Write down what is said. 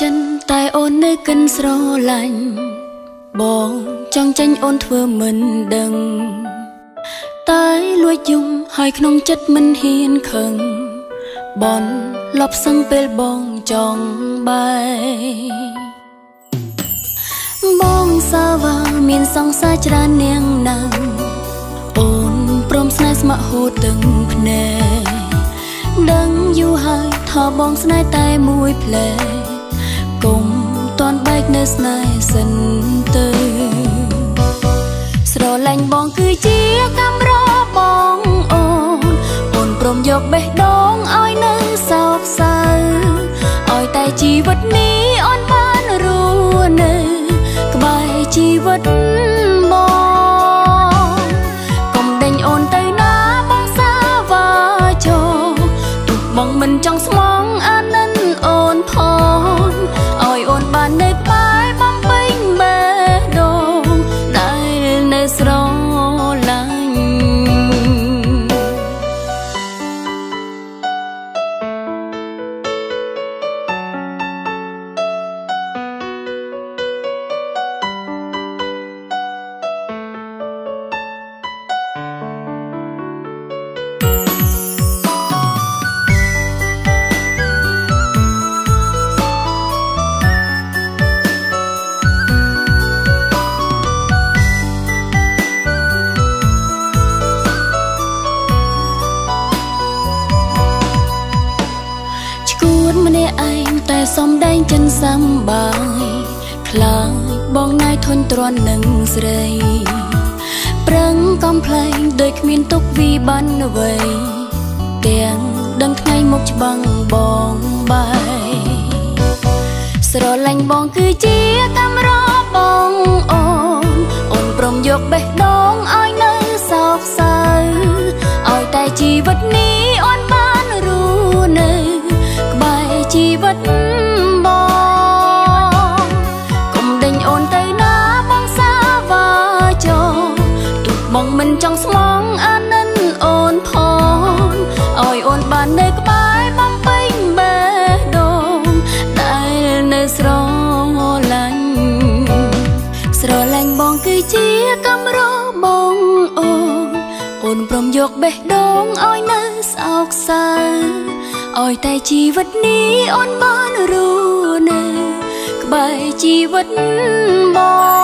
ចិនតែអូននៅកិនស្រឡាញ់បងចង់ចាញ់អូនធ្វើមិនដឹងតែលួចយំហើយក្នុងចិត្តមិនហ៊ានខឹងបនលប់សឹងពេលបងចង់បាយបងសាវ៉ាមានសង្សារច្រើននាងណាំអូនព្រមស្នេហ៍ស្ម័គ្រហូរទាំងភ្នែកដឹងយូរហើយថាបងស្នេហ៍តែមួយផ្លែកុំតន់បែកនៅស្នេហ៍សិនទៅស្រឡាញ់បងគឺជាកម្មរបងអូនព្រមយកបេះដូងឲ្យនៅសោកសៅឲ្យតែជីវិតនេះអូនបានរស់នៅក្បែរជីវិតបងកុំដេញអូនទៅណាបងសាវ៉ាចោទុកបងមិនចង់ស្មងអាណិនអូនផងឲ្យអូនបាននៅក្បែរបំពេញបេះដូងដែលនៅស្រឡាញ់ម្នាក់ឯងតែសំដែងចិនសំបាយខ្លាចបងណាយធន់ទ្រាំនឹងស្រីប្រឹងកំប្លែងដោយគ្មានទុកវិបត្តិអ្វីទាំងដឹងថ្ងៃមុខច្បាំងបងបាយស្រឡាញ់បងគឺជាកម្មរបងអូនព្រមយកបេះដូងឲ្យនៅសោកសៅឲ្យតែជីវិតនេះអូនបានរស់នៅជីវិតបងកុំដេញអូនទៅណាបងសាវ៉ាចោទុកបងមិនចង់ស្មងអាណិនអូនផងឲ្យអូនបាននៅក្បែរបំពេញបេះដូងដែលនៅស្រឡាញ់បងគឺជាកម្មរបងអូនព្រមយកបេះដូងឲ្យនៅសោកសៅឲ្យតែជីវិតនេះអូនបានរស់នៅក្បែរជីវិតបង